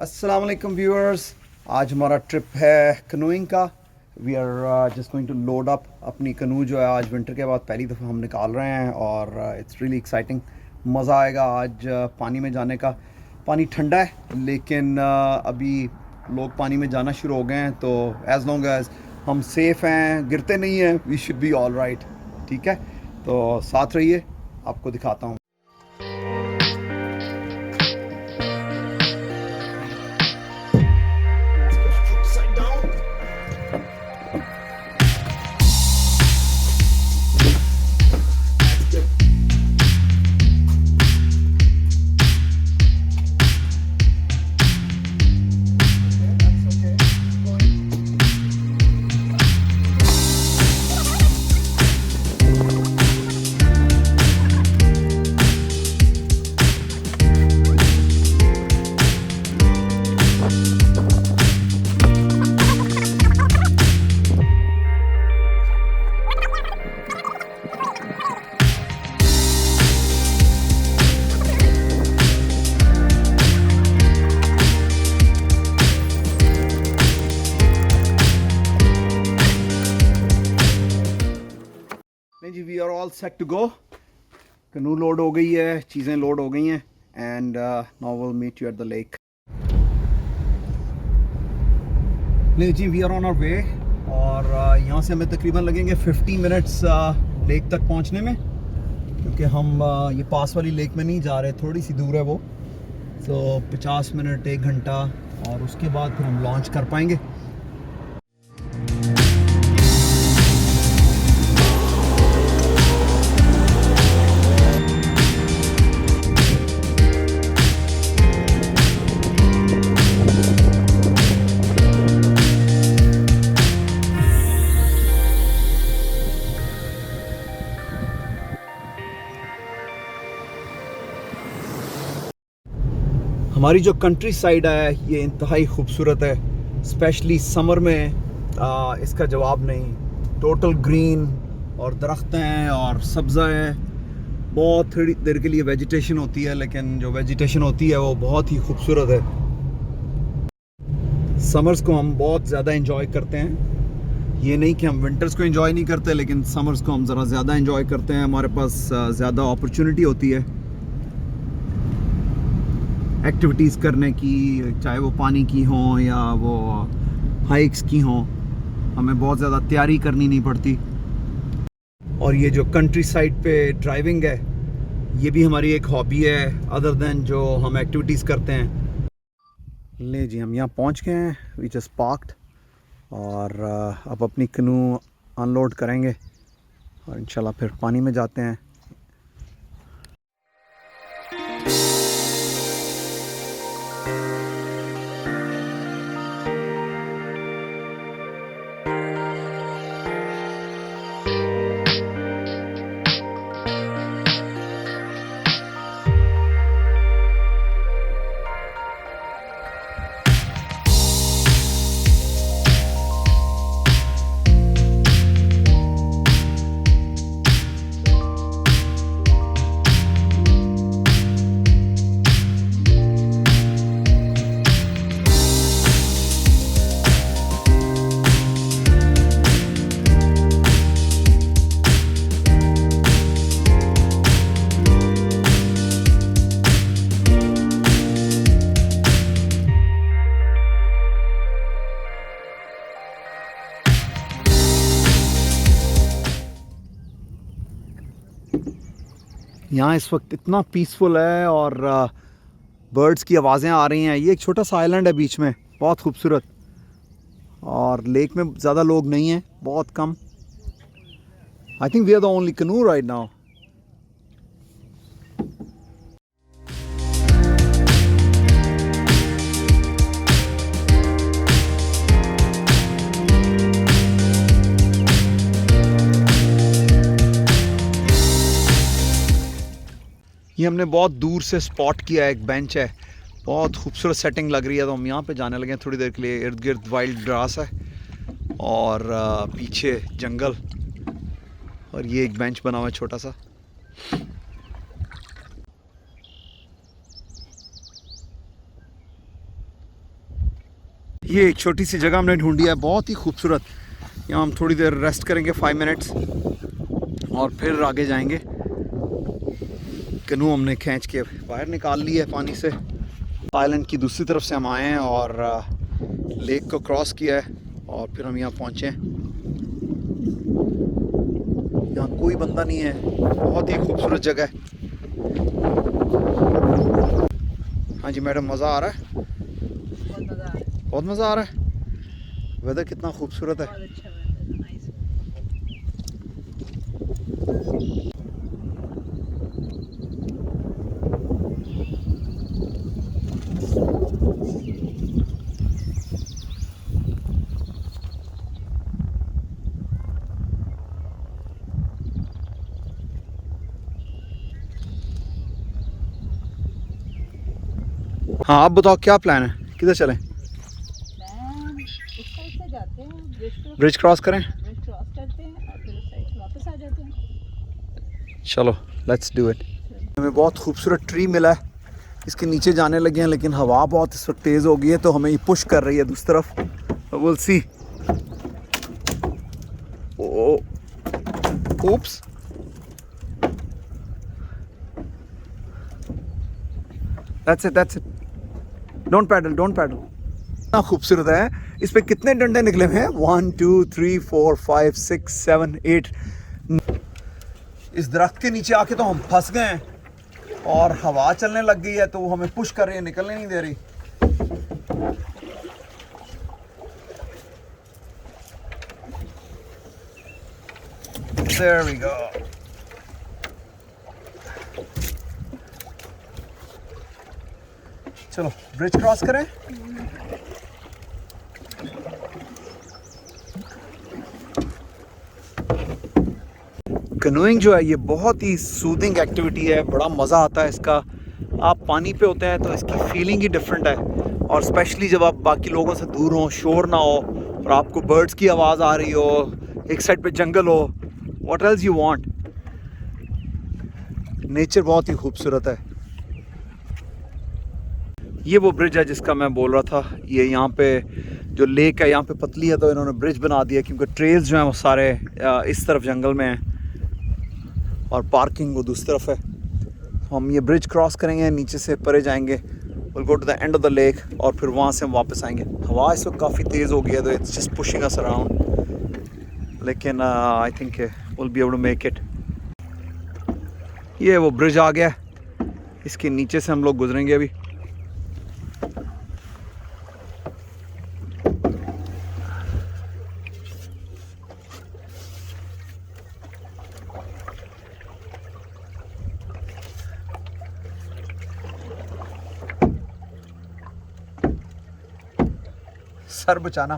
अस्सलाम वालेकुम व्यूअर्स। आज हमारा ट्रिप है कनूइंग का। We are just going to load up अपनी कनू जो है आज विंटर के बाद पहली दफ़ा हम निकाल रहे हैं और इट्स रियली एक्साइटिंग। मज़ा आएगा आज पानी में जाने का। पानी ठंडा है लेकिन अभी लोग पानी में जाना शुरू हो गए हैं, तो एज़ लॉन्ग एज़ हम सेफ़ हैं, गिरते नहीं हैं, we should be all right. ठीक है, तो साथ रहिए, आपको दिखाता हूँ। नहीं जी, we are all set to go. Canoe load हो गई है, चीज़ें लोड हो गई हैं and now will meet you at the lake. नहीं जी, we are on our way और यहाँ से हमें तकरीबन लगेंगे 50 मिनट्स लेक तक पहुँचने में, क्योंकि हम ये पास वाली लेक में नहीं जा रहे, थोड़ी सी दूर है वो। तो 50 मिनट 1 घंटा और उसके बाद फिर हम लॉन्च कर पाएंगे। हमारी जो कंट्री साइड है ये इंतहाई खूबसूरत है, स्पेशली समर में इसका जवाब नहीं। टोटल ग्रीन और दरख्त हैं और सब्ज़ा है। बहुत थोड़ी देर के लिए वेजिटेशन होती है, लेकिन जो वेजिटेशन होती है वो बहुत ही खूबसूरत है। समर्स को हम बहुत ज़्यादा इंजॉय करते हैं। ये नहीं कि हम विंटर्स को इंजॉय नहीं करते, लेकिन समर्स को हम ज़रा ज़्यादा इंजॉय करते हैं। हमारे पास ज़्यादा अपॉर्चुनिटी होती है एक्टिविटीज़ करने की, चाहे वो पानी की हों या वो हाइक्स की हों। हमें बहुत ज़्यादा तैयारी करनी नहीं पड़ती। और ये जो कंट्री साइड पे ड्राइविंग है, ये भी हमारी एक हॉबी है अदर देन जो हम एक्टिविटीज़ करते हैं। ले जी, हम यहाँ पहुँच गए हैं, वी जस्ट पार्क्ड और अब अपनी कनू अनलोड करेंगे और इंशाल्लाह फिर पानी में जाते हैं। यहाँ इस वक्त इतना पीसफुल है और बर्ड्स की आवाज़ें आ रही हैं। ये एक छोटा सा आइलैंड है बीच में, बहुत खूबसूरत, और लेक में ज़्यादा लोग नहीं हैं, बहुत कम। I think we are the only canoe right now. ये हमने बहुत दूर से स्पॉट किया है, एक बेंच है, बहुत खूबसूरत सेटिंग लग रही है, तो हम यहाँ पे जाने लगे हैं थोड़ी देर के लिए। इर्द गिर्द वाइल्ड ग्रास है और पीछे जंगल, और ये एक बेंच बना हुआ है छोटा सा। ये एक छोटी सी जगह हमने ढूंढी है, बहुत ही खूबसूरत। यहाँ हम थोड़ी देर रेस्ट करेंगे 5 मिनट्स और फिर आगे जाएंगे। कनू हमने खींच के बाहर निकाल ली है पानी से। आइलैंड की दूसरी तरफ से हम आए हैं और लेक को क्रॉस किया है और फिर हम यहाँ पहुँचे हैं। यहाँ कोई बंदा नहीं है, बहुत ही खूबसूरत जगह है। हाँ जी मैडम, मज़ा आ रहा है? बहुत मज़ा आ रहा है। वेदर कितना खूबसूरत है। हाँ आप बताओ क्या प्लान है, किधर चलें? जाते हैं, ब्रिज क्रॉस करें? ब्रिज क्रॉस करते हैं और फिर उस साइड से वापस आ जाते हैं। चलो लेट्स डू इट। हमें बहुत खूबसूरत ट्री मिला है, इसके नीचे जाने लगे हैं, लेकिन हवा बहुत इस वक्त तेज़ हो गई है तो हमें ये पुश कर रही है दूसरी तरफ। Will see. oops, that's it, don't paddle. कितना खूबसूरत है। इस पे कितने डंडे निकले हुए हैं? 1 2 3 4 5 6 7 8। इस दरख्त के नीचे आके तो हम फंस गए हैं और हवा चलने लग गई है तो वो हमें पुश कर रही है, निकलने नहीं दे रही। There we go. चलो ब्रिज क्रॉस करें। कनोइंग जो है ये बहुत ही सूदिंग एक्टिविटी है, बड़ा मज़ा आता है इसका। आप पानी पे होते हैं तो इसकी फीलिंग ही डिफरेंट है, और स्पेशली जब आप बाकी लोगों से दूर हो, शोर ना हो और आपको बर्ड्स की आवाज़ आ रही हो, एक साइड पे जंगल हो, what else you want. Nature बहुत ही खूबसूरत है। ये वो ब्रिज है जिसका मैं बोल रहा था। ये यहाँ पे जो लेक है यहाँ पे पतली है तो इन्होंने ब्रिज बना दिया, क्योंकि ट्रेल्स जो हैं वो सारे इस तरफ जंगल में हैं और पार्किंग वो दूसरी तरफ है। हम ये ब्रिज क्रॉस करेंगे, नीचे से परे जाएंगे, will go to the end of the lake और फिर वहाँ से हम वापस आएंगे। हवा इस वक्त काफ़ी तेज़ हो गई है तो it's just pushing us around, लेकिन I think will be able to make it. ये वो ब्रिज आ गया, इसके नीचे से हम लोग गुजरेंगे अभी। सर बचाना।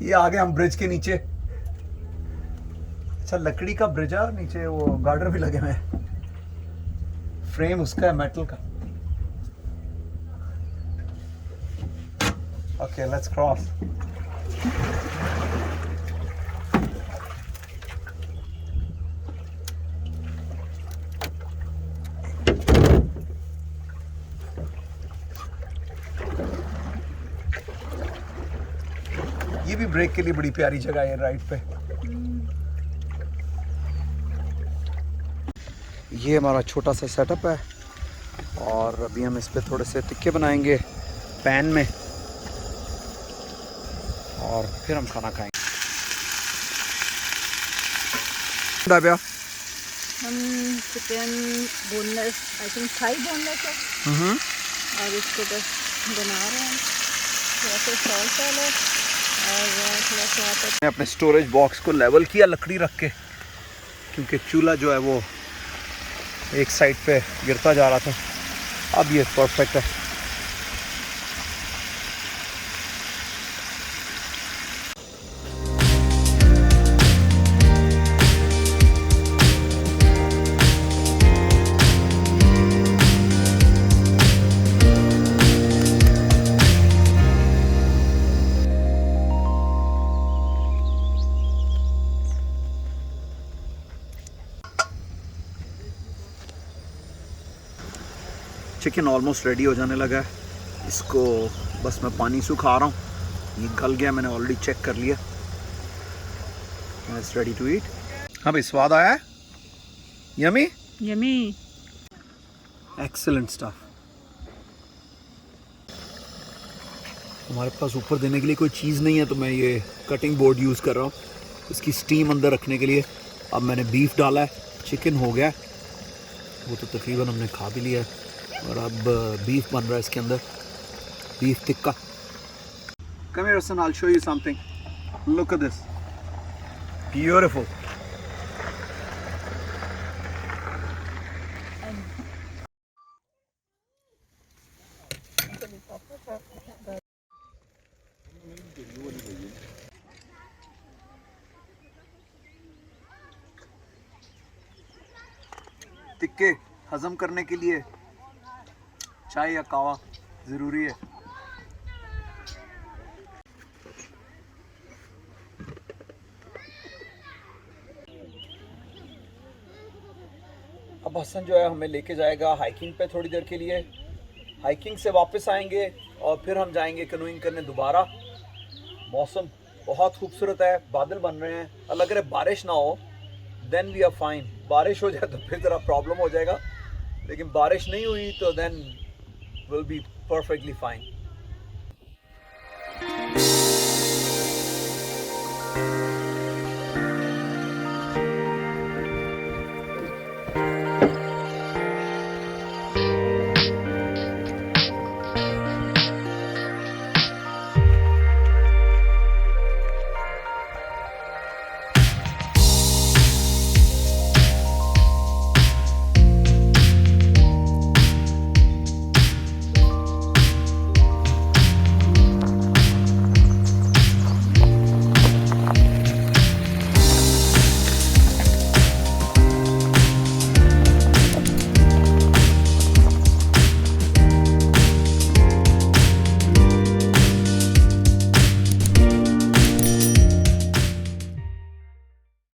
ये आ गए हम ब्रिज के नीचे। अच्छा लकड़ी का ब्रिज है और नीचे वो गार्डर भी लगे हुए हैं, फ्रेम उसका है मेटल का। Okay let's cross. ये भी ब्रेक के लिए बड़ी प्यारी जगह है राइट पे। ये हमारा छोटा सा सेटअप है और अभी हम इस पे थोड़े से टिक्के बनाएंगे पैन में और फिर हम खाना खाएंगे। हम chicken boneless, I think thigh boneless है, और इसको बस बना रहे हैं। थोड़ा सा सॉल्ट डालो और थोड़ा सा मैंने अपने स्टोरेज बॉक्स को लेवल किया लकड़ी रख के, क्योंकि चूल्हा जो है वो एक साइड पे गिरता जा रहा था। अब ये परफेक्ट है। चिकन ऑलमोस्ट रेडी हो जाने लगा है. इसको बस मैं पानी सुखा रहा हूँ. ये गल गया, मैंने ऑलरेडी चेक कर लिया. It's ready to eat. हाँ भाई, स्वाद आया है. Yummy yummy. Excellent stuff. हमारे पास ऊपर देने के लिए कोई चीज़ नहीं है, तो मैं ये कटिंग बोर्ड यूज़ कर रहा हूँ इसकी स्टीम अंदर रखने के लिए. अब मैंने बीफ डाला है, चिकन हो गया, वो तो तकरीबन हमने खा भी लिया है. और अब बीफ बन रहा है इसके अंदर, beef tikka. Come here, son, I'll show you something. Look at this. Beautiful. टिक्के हजम करने के लिए चाय या कावा ज़रूरी है. अब हसन जो है हमें लेके जाएगा हाइकिंग पे थोड़ी देर के लिए. हाइकिंग से वापस आएंगे और फिर हम जाएंगे कनूइंग करने दोबारा. मौसम बहुत खूबसूरत है, बादल बन रहे हैं. अगर बारिश ना हो देन वी आर फाइन. बारिश हो जाए तो फिर ज़रा प्रॉब्लम हो जाएगा, लेकिन बारिश नहीं हुई तो then will be perfectly fine.